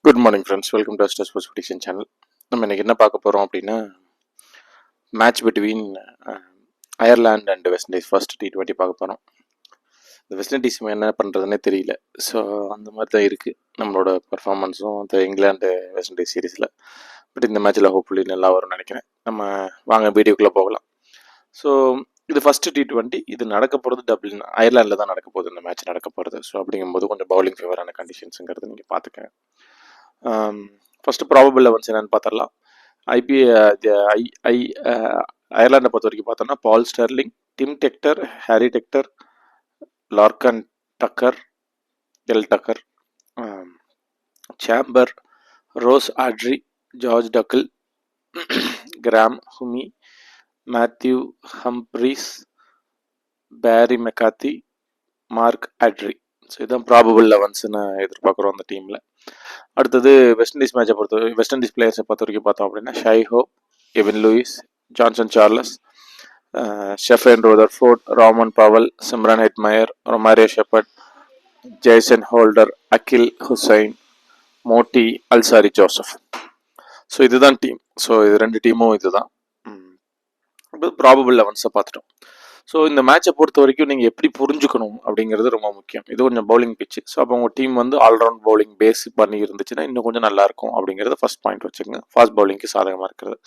Good morning friends, welcome to stay sports prediction channel. நம்ம இன்னைக்கு என்ன பார்க்க போகிறோம் அப்படின்னா, match between Ireland and west Indies first T20 பார்க்க போகிறோம். இந்த வெஸ்ட் இண்டீஸ் என்ன பண்ணுறதுனே தெரியல. ஸோ அந்த மாதிரி தான் இருக்குது நம்மளோட பர்ஃபார்மன்ஸும் இந்த இங்கிலாந்து வெஸ்ட் இண்டீஸ் சீரீஸில். பட் இந்த மேட்ச்சில் ஹோப்ஃபுல்லி நல்லா வரும்னு நினைக்கிறேன். நம்ம வாங்க வீடியோக்குள்ளே போகலாம். ஸோ இது ஃபர்ஸ்ட் T20. இது நடக்க போகிறது டப்ளின் அயர்லாண்டில் தான் நடக்க போகுது. இந்த மேட்ச் நடக்க போகிறது. ஸோ அப்படிங்கும்போது கொஞ்சம் பவுலிங் ஃபேவரான கண்டிஷன்ஸுங்கிறது நீங்கள் பார்த்துக்கங்க. ஃபர்ஸ்ட் ப்ராபபிள் லெவன்ஸ் என்னன்னு பார்த்துடலாம். அயர்லாண்டை பொறுத்த வரைக்கும் பார்த்தோம்னா Paul Stirling, Tim Tector, Harry Tector, Lorcan Tucker, Tucker, Campher, Ross Adair, George Dockrell, Graham Hume, Matthew Humphreys, Barry McCarthy, Mark Adair. So இதுதான் ப்ராபபிள் லெவன்ஸ்னு எதிர்பார்க்குறோம் அந்த டீமில். அடுத்தது வெஸ்ட் இண்டீஸ் மேட்சை வெஸ்ட் இண்டீஸ் பிளேயர்ஸை பொறுத்த வரைக்கும் பார்த்தோம் அப்படின்னா Shai Hope, Evin Lewis, Johnson Charles, Sherfane Rutherford, Rovman Powell, Shimron Hetmyer, Romario Shepherd, Jason Holder, Akeal Hosein, Motie, Alzarri Joseph. So இதுதான் டீம். ஸோ இது ரெண்டு டீமும் இதுதான். ப்ராபபிள் லெவன்ஸை பார்த்துட்டோம். ஸோ இந்த மேட்சை பொறுத்த வரைக்கும் நீங்கள் எப்படி புரிஞ்சுக்கணும் அப்படிங்கிறது ரொம்ப முக்கியம். இது கொஞ்சம் பவுலிங் பிச்சு. ஸோ அப்போ உங்கள் டீம் வந்து ஆல்ரவுண்ட் பவுலிங் பேஸ் பண்ணி இருந்துச்சுன்னா இன்னும் கொஞ்சம் நல்லாயிருக்கும் அப்படிங்கிறத ஃபர்ஸ்ட் பாயிண்ட் வச்சுக்கோங்க. ஃபாஸ்ட் பவுலிங்க்கு சாதகமாக இருக்கிறது.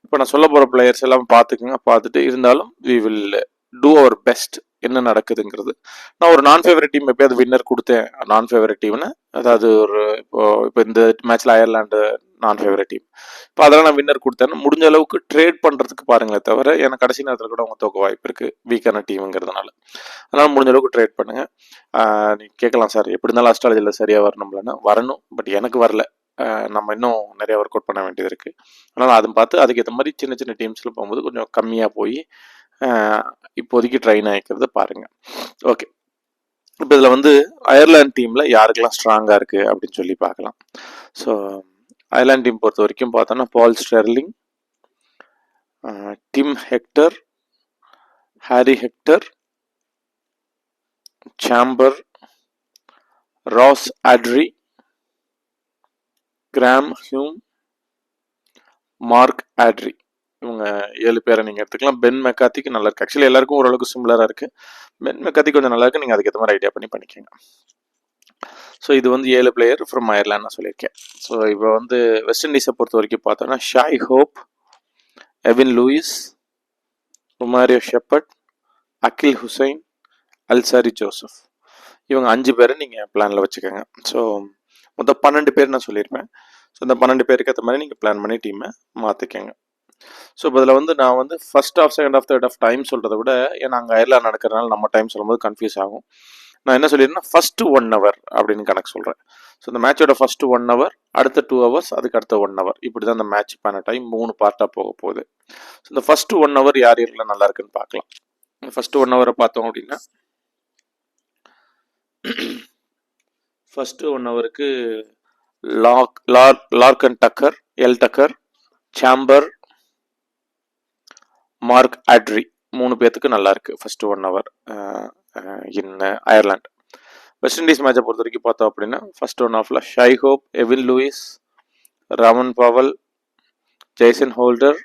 இப்போ நான் சொல்ல போகிற பிளேயர்ஸ் எல்லாம் பார்த்துக்குங்க. பார்த்துட்டு இருந்தாலும் we will do our best என்ன நடக்குதுங்கிறது. நான் ஒரு நான் ஃபேவரட் டீம் எப்பயாவது வின்னர் கொடுத்தேன். நான் ஃபேவரட் டீம்னு அதாவது ஒரு இப்போ இந்த மேட்ச்சில் அயர்லாண்டு நான் ஃபேவரட் டீம். இப்போ அதெல்லாம் நான் வின்னர் கொடுத்தேன்னா முடிஞ்ச அளவுக்கு ட்ரேட் பண்ணுறதுக்கு பாருங்களே தவிர, ஏன்னா கடைசி நேரத்தில் கூட அவங்க தோக்க வாய்ப்பு இருக்குது வீக்கான டீமுங்கிறதுனால. அதனால் முடிஞ்ச அளவுக்கு ட்ரேட் பண்ணுங்கள். நீங்கள் கேட்கலாம், சார் எப்படி இருந்தாலும் அஸ்ட்ராலஜியில் சரியாக வரணும்லன்னா வரணும், பட் எனக்கு வரல. நம்ம இன்னும் நிறைய ஒர்க் அவுட் பண்ண வேண்டியது இருக்குது. அதனால் அதை பார்த்து அதுக்கேற்ற மாதிரி சின்ன சின்ன டீம்ஸில் போகும்போது கொஞ்சம் கம்மியாக போய் இப்போதைக்கு ட்ரைன் ஆகிக்கிறத பாருங்கள். ஓகே, இப்போ இதில் வந்து அயர்லாந்து டீமில் யாருக்கெல்லாம் ஸ்ட்ராங்காக இருக்குது அப்படின்னு சொல்லி பார்க்கலாம். ஸோ அயர்லாந்து டீம் பொறுத்த வரைக்கும் பார்த்தோன்னா Paul Stirling, Tim Tector, Harry Tector, Campher, Ross Adair, Graham Hume, Mark Adair. இவங்க 7 பேரை நீங்கள் எடுத்துக்கலாம். பென் மெக்காத்திக்கு நல்லா இருக்குது. ஆக்சுவலி எல்லாருக்கும் ஓரளவுக்கு சிமிலராக இருக்குது. பென் மெக்காத்தி கொஞ்சம் நல்லா இருக்குது. நீங்கள் அதுக்கேற்ற மாதிரி ஐடியா பண்ணிக்கோங்க. ஸோ இது வந்து 7 பிளேயர் ஃப்ரம் அயர்லாண்ட் நான் சொல்லியிருக்கேன். ஸோ இப்போ வந்து வெஸ்ட் இண்டீஸை பொறுத்த வரைக்கும் பார்த்தோன்னா Shai Hope, Evin Lewis, Romario Shepherd, Akeal Hosein, Alzarri Joseph. இவங்க 5 பேரை நீங்கள் பிளானில் வச்சுக்கோங்க. ஸோ மொத்தம் 12 பேர் நான் சொல்லியிருப்பேன். ஸோ இந்த 12 பேருக்கு ஏற்ற மாதிரி நீங்கள் பிளான் பண்ணி டீமை மாற்றிக்கங்க. ஸோ இப்போ இதில் வந்து நான் வந்து first half, second half, third half time சொல்கிறத விட, ஏன்னா அங்கே அயர்லாந்து நடக்கிறதுனால நம்ம டைம் சொல்லும்போது கன்ஃபியூஸ் ஆகும். நான் என்ன சொல்லியிருந்தேன்னா ஃபர்ஸ்ட் 1 hour அப்படின்னு கணக்கு சொல்கிறேன். ஸோ இந்த மேட்சோட ஃபர்ஸ்ட் 1 hour, அடுத்த 2 hours, அதுக்கு அடுத்த 1 hour, இப்படி தான் இந்த மேட்ச் பண்ண டைம் 3 பார்ட்டாக போக போகுது. ஸோ இந்த ஃபர்ஸ்ட் 1 hour யார் யாரெல்லாம் நல்லா இருக்குன்னு பார்க்கலாம். ஃபர்ஸ்ட் 1 hour பார்த்தோம் அப்படின்னா ஃபர்ஸ்ட் 1 hourக்கு Lorcan Tucker, Tucker, Campher, Mark Adair 3 பேர்த்துக்கு நல்லா இருக்கு first 1 hour in Ireland. West Indies மேட்சை பொறுத்த வரைக்கும் பார்த்தோம் அப்படின்னா ஃபர்ஸ்ட் 1 hourல Shai Hope, Evin Lewis, Rovman Powell, Jason Holder,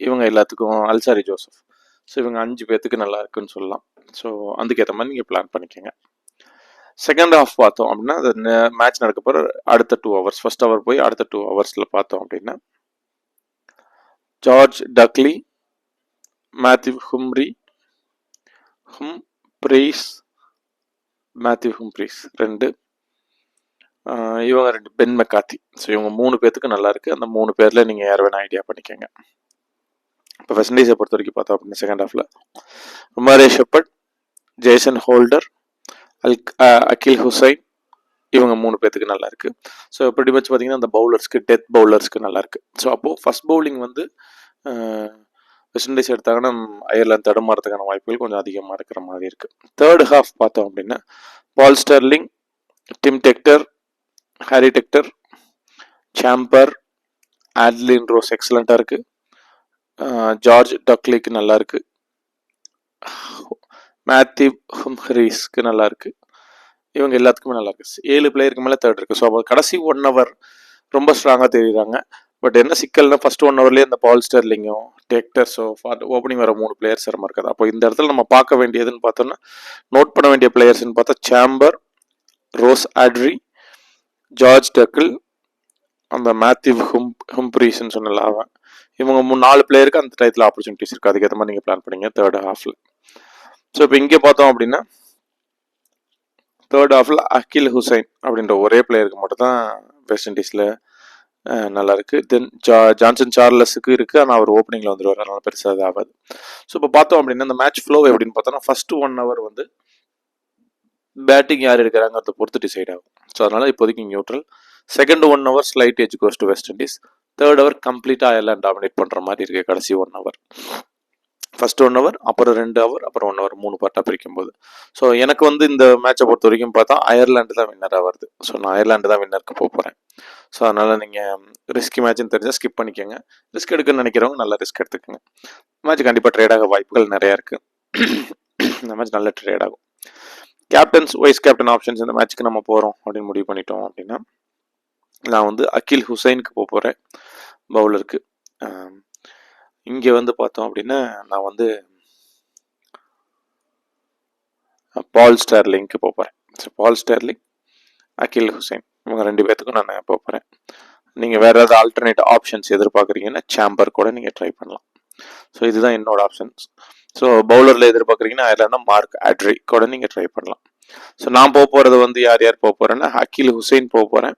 இவங்க எல்லாத்துக்கும் அல்சாரி ஜோசப். ஸோ இவங்க 5 பேர்த்துக்கு நல்லா இருக்குன்னு சொல்லலாம். ஸோ அதுக்கேற்ற மாதிரி நீங்கள் பிளான் பண்ணிக்கோங்க. செகண்ட் ஹாஃப் பார்த்தோம் அப்படின்னா அந்த மேட்ச் நடக்க போகிற அடுத்த 2 hours, ஃபர்ஸ்ட் ஹவர் போய் அடுத்த 2 hours பார்த்தோம் அப்படின்னா ஜார்ஜ் டக்லி, மேத்யூ ஹும்ப்ரீஸ், மேத்யூ ஹும்ப்ரீஸ் 2, இவங்க 2, பென் மெக்காத்தி. ஸோ இவங்க 3 பேர்த்துக்கு நல்லா இருக்குது. அந்த 3 பேரில் நீங்கள் யார் வேணால் ஐடியா பண்ணிக்கோங்க. இப்போ வெஸ்ட் இண்டீஸை பொறுத்த வரைக்கும் பார்த்தோம் அப்படின்னா செகண்ட் ஹாஃபில் Romario Shepherd, Jason Holder, Akeal Hussain, இவங்க 3 பேர்த்துக்கு நல்லா இருக்கு. ஸோ pretty much பார்த்தீங்கன்னா அந்த பவுலர்ஸ்க்கு, டெத் பவுலர்ஸ்க்கு நல்லா இருக்கு. ஸோ அப்போது ஃபர்ஸ்ட் பவுலிங் வந்து வெஸ்ட் இண்டீஸ் எடுத்தாங்கன்னா அயர்லாந்து தடுமாறதுக்கான வாய்ப்புகள் கொஞ்சம் அதிகமாக இருக்கிற மாதிரி இருக்கு. தேர்ட் ஹாஃப் பார்த்தோம் அப்படின்னா Paul Stirling, Tim Tector, Harry Tector, Campher, ஆட்லின் ரோஸ் எக்ஸலண்ட்டாக இருக்கு. ஜார்ஜ் டக்லிக்கு நல்லா இருக்கு. மேத்யூ ஹும்ப்ரீஸ்க்கு நல்லா இருக்கு. இவங்க எல்லாத்துக்குமே நல்லா இருக்கு. 7 பிளேயருக்கு மேலே தேர்ட் இருக்கு. ஸோ அப்போ கடைசி 1 hour ரொம்ப ஸ்ட்ராங்காக தெரியுறாங்க. பட் என்ன சிக்கல்னா ஃபர்ஸ்ட் 1 hourலேயே இந்த பால் ஸ்டெர்லிங்கும் டெக்டர்ஸோ ஓப்பனிங் வர 3 பிளேயர்ஸ் ரொம்ப இருக்காது. அப்போ இந்த இடத்துல நம்ம பார்க்க வேண்டியதுன்னு பார்த்தோம்னா நோட் பண்ண வேண்டிய பிளேயர்ஸ்ன்னு பார்த்தா chamber, Ross Adair, George tackle, அந்த மேத்யூ ஹும்ப்ரீஸ்ன்னு சொன்னல அவன், இவங்க 4 பிளேயருக்கு அந்த டயத்தில் ஆப்பர்ச்சுனிட்டிஸ் இருக்குது. அதுக்கேற்ற மாதிரி நீங்கள் பிளான் பண்ணீங்க தேர்ட் ஹாஃபில். ஸோ இப்போ இங்கே பார்த்தோம் அப்படின்னா தேர்ட் ஹாஃபில் அகில் ஹுசைன் அப்படின்ற ஒரே பிளேயருக்கு மட்டும் தான் வெஸ்ட் இண்டீஸில் நல்லா இருக்கு. தென் ஜான்சன் சார்லஸுக்கு இருக்கு, ஆனால் அவர் ஓப்பனிங்ல வந்துருவார், அதனால பெருசாக ஆகாது. ஸோ இப்போ பார்த்தோம் அப்படின்னா இந்த மேட்ச் ஃப்ளோ எப்படின்னு பார்த்தோம்னா ஃபர்ஸ்ட் 1 hour வந்து பேட்டிங் யார் எடுக்கிறாங்கிறத பொறுத்து டிசைட் ஆகும். ஸோ அதனால இப்போதைக்கு neutral. Second 1 hour slight edge goes to West Indies. Third hour கம்ப்ளீட்டாக எல்லாம் டாமினேட் பண்ணுற மாதிரி இருக்கு கடைசி 1 hour. ஃபர்ஸ்ட் 1 hour, அப்புறம் 2 hour, அப்புறம் 1 hour, 3 பார்ட்டாக பிரிக்கும் போது. ஸோ எனக்கு வந்து இந்த மேட்சை பொறுத்த வரைக்கும் பார்த்தா அயர்லாண்டு தான் வின்னராக வருது. ஸோ நான் அயர்லாண்டு தான் வின்னருக்கு போக போகிறேன். ஸோ அதனால் நீங்கள் ரிஸ்கி மேட்ச்னு தெரிஞ்சால் ஸ்கிப் பண்ணிக்கோங்க. ரிஸ்க் எடுக்கணும்னு நினைக்கிறவங்க நல்லா ரிஸ்க் எடுத்துக்கோங்க. மேட்ச் கண்டிப்பாக ட்ரேட் ஆக வாய்ப்புகள் நிறையா இருக்குது. இந்த மேட்ச் நல்ல ட்ரேட் ஆகும். கேப்டன்ஸ் வைஸ் கேப்டன் ஆப்ஷன்ஸ் இந்த மேட்ச்சுக்கு நம்ம போகிறோம் அப்படின்னு முடிவு பண்ணிட்டோம் அப்படின்னா நான் வந்து அகில் ஹுசைனுக்கு போக போகிறேன் பவுலருக்கு. இங்கே வந்து பார்த்தோம் அப்படின்னா நான் வந்து பால் ஸ்டெர்லிங்க்கு போக போகிறேன். ஸோ பால் ஸ்டெர்லிங், அகில் ஹுசைன் இவங்க 2 பேர்த்துக்கும் நான் போக போகிறேன். நீங்கள் வேறு ஏதாவது ஆல்டர்னேட் ஆப்ஷன்ஸ் எதிர்பார்க்குறீங்கன்னா சேம்பர் கூட நீங்கள் ட்ரை பண்ணலாம். ஸோ இதுதான் என்னோட ஆப்ஷன்ஸ். ஸோ பவுலரில் எதிர்பார்க்குறீங்கன்னா அதில் மார்க் ஆட்ரி கூட நீங்கள் ட்ரை பண்ணலாம். ஸோ நான் போக போகிறது வந்து யார் போக போகிறேன்னா அகில் ஹுசைன் போக போகிறேன்.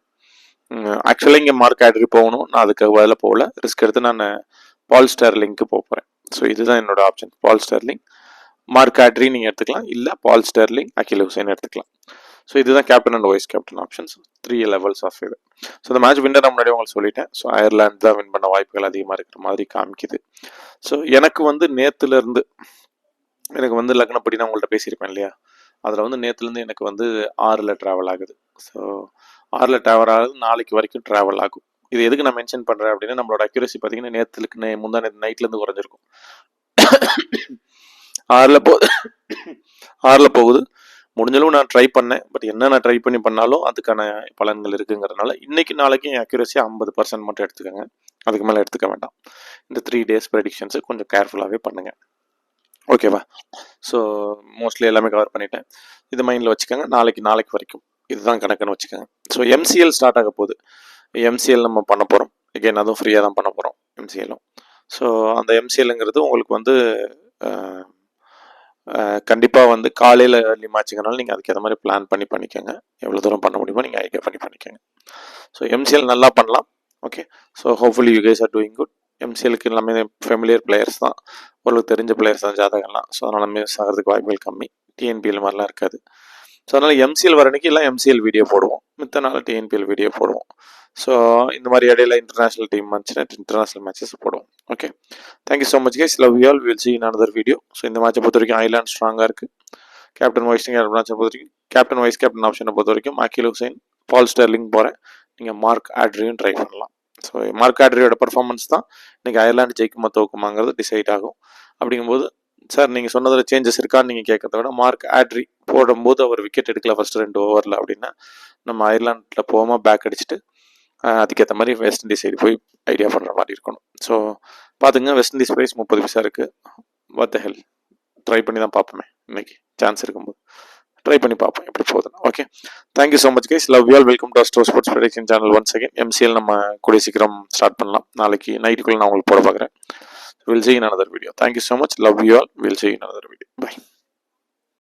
ஆக்சுவலாக இங்கே மார்க் ஆட்ரி போகணும், நான் அதுக்கு பதில் போகல, ரிஸ்க் எடுத்து நான் பால் ஸ்டெர்லிங்க்கு போக போகிறேன். ஸோ இதுதான் என்னோட ஆப்ஷன். பால் ஸ்டெர்லிங், மார்க் ஆட்ரி நீங்கள் எடுத்துக்கலாம், இல்லை பால் ஸ்டெர்லிங், அகில் ஹுசைன் எடுத்துக்கலாம். ஸோ இதுதான் captain and vice captain options, 3 levels of இது. ஸோ இந்த மேட்ச் வின்னர் முன்னாடி உங்களுக்கு சொல்லிட்டேன். ஸோ அயர்லாந்து தான் வின் பண்ண வாய்ப்புகள் அதிகமாக இருக்கிற மாதிரி காமிக்குது. ஸோ எனக்கு வந்து நேற்றுலேருந்து எனக்கு வந்து லக்னப்படி நான் உங்கள்கிட்ட பேசியிருப்பேன் இல்லையா, அதில் வந்து நேற்றுலேருந்து எனக்கு வந்து 6ல் ட்ராவல் ஆகுது. ஸோ 6ல் ட்ராவல் ஆகுது, நாளைக்கு வரைக்கும் ட்ராவல் ஆகும். இது எதுக்கு நான் மென்ஷன் பண்ணுறேன் அப்படின்னா நம்மளோட அக்யூரசி பார்த்தீங்கன்னா நேற்றுக்கு முந்தா நேற்று நைட்லேருந்து குறைஞ்சிருக்கும். 6ல் போகுது. முடிஞ்சளவு நான் ட்ரை பண்ணேன். பட் என்ன நான் ட்ரை பண்ணாலும் அதுக்கான பலன்கள் இருக்குங்கிறதுனால இன்னைக்கு நாளைக்கு என் அக்யூரசி 50% மட்டும் எடுத்துக்கோங்க, அதுக்கு மேலே எடுத்துக்க வேண்டாம். இந்த 3 days ப்ரெடிக்ஷன்ஸை கொஞ்சம் கேர்ஃபுல்லாகவே பண்ணுங்க, ஓகேவா? ஸோ மோஸ்ட்லி எல்லாமே கவர் பண்ணிட்டேன். இது மைண்டில் வச்சுக்கோங்க. நாளைக்கு வரைக்கும் இதுதான் கணக்குன்னு வச்சுக்கோங்க. ஸோ MCL ஸ்டார்ட் ஆக போகுது. MCL நம்ம பண்ண போகிறோம். எகைன் அதுவும் ஃப்ரீயாக தான் பண்ண போகிறோம் MCLம். ஸோ அந்த MCLங்கிறது உங்களுக்கு வந்து கண்டிப்பாக வந்து காலையில் ஏர்லி மேட்சுங்கனால நீங்கள் அதுக்கு ஏற்ற மாதிரி பிளான் பண்ணிக்கோங்க. எவ்வளோ தூரம் பண்ண முடியுமோ நீங்கள் ஐடியா பண்ணிக்கோங்க. ஸோ MCL நல்லா பண்ணலாம். Okay, so hopefully you guys are doing good. MCLக்கு எல்லாமே ஃபெமிலியர் பிளேயர்ஸ் தான், ஓரளவுக்கு தெரிஞ்ச பிளேயர்ஸ் தான் ஜாதகம்லாம். ஸோ அதனால் மிஸ் ஆகிறதுக்கு வாய்ப்புகள் கம்மி. TNPL மாதிரிலாம் இருக்காது. ஸோ அதனால் MCL வர அன்றைக்கி எல்லாம் MCL வீடியோ போடுவோம், மித்த நாள் TNPL வீடியோ போடுவோம். ஸோ இந்த மாதிரி இடையில இன்டர்நேஷனல் டீம் வந்துச்சுன்னா இன்டர்நேஷனல் மேட்சஸ் போடுவோம். Okay, thank you so much guys, love you all, will see in another video. So இந்த மேட்சை பொறுத்த வரைக்கும் அயர்லாந்து ஸ்ட்ராங்காக இருக்குது. கேப்டன் வைஸ் பொறுத்த வரைக்கும் கேப்டன் வைஸ் கேப்டன் ஆப்ஷனை பொறுத்த வரைக்கும் அகில் ஹுசைன், பால் ஸ்டெர்லிங் போகிறேன். நீங்கள் மார்க் ஆட்ரியும் ட்ரை பண்ணலாம். ஸோ மார்க் ஆட்ரியோட பர்ஃபார்மன்ஸ் தான் இன்றைக்கி அயர்லாந்து ஜெயிக்குமா தோக்குமாங்கிறது டிசைட் ஆகும். அப்படிங்கும்போது சார் நீங்கள் சொன்னதில் சேஞ்சஸ் இருக்கான்னு நீங்கள் கேட்கறத விட மார்க் ஆட்ரி போடும்போது அவர் விக்கெட் எடுக்கல ஃபர்ஸ்ட் 2 ஓவரில் அப்படின்னா நம்ம அயர்லாண்டில் போகாமல் பேக் அடிச்சுட்டு அதுக்கேற்ற மாதிரி வெஸ்ட் இண்டீஸ் சைடு போய் ஐடியா பண்ணுற மாதிரி இருக்கணும். ஸோ பார்த்துங்க, வெஸ்ட் இண்டீஸ் ப்ரைஸ் 30 பைசா இருக்குது. வாட் த ஹெல், ட்ரை பண்ணி தான் பார்ப்போமே, இன்னைக்கு சான்ஸ் இருக்கும்போது ட்ரை பண்ணி பார்ப்போம் எப்படி போகுதுன்னு. Okay, thank you so much guys, love you all, welcome to store sports prediction channel once again. MCL நம்ம கூடிய சீக்கிரம் ஸ்டார்ட் பண்ணலாம். நாளைக்கு நைட்டுக்குள்ளே நான் உங்களுக்கு போட பார்க்குறேன். We'll see you in another video. Thank you so much. Love you all. We'll see you in another video.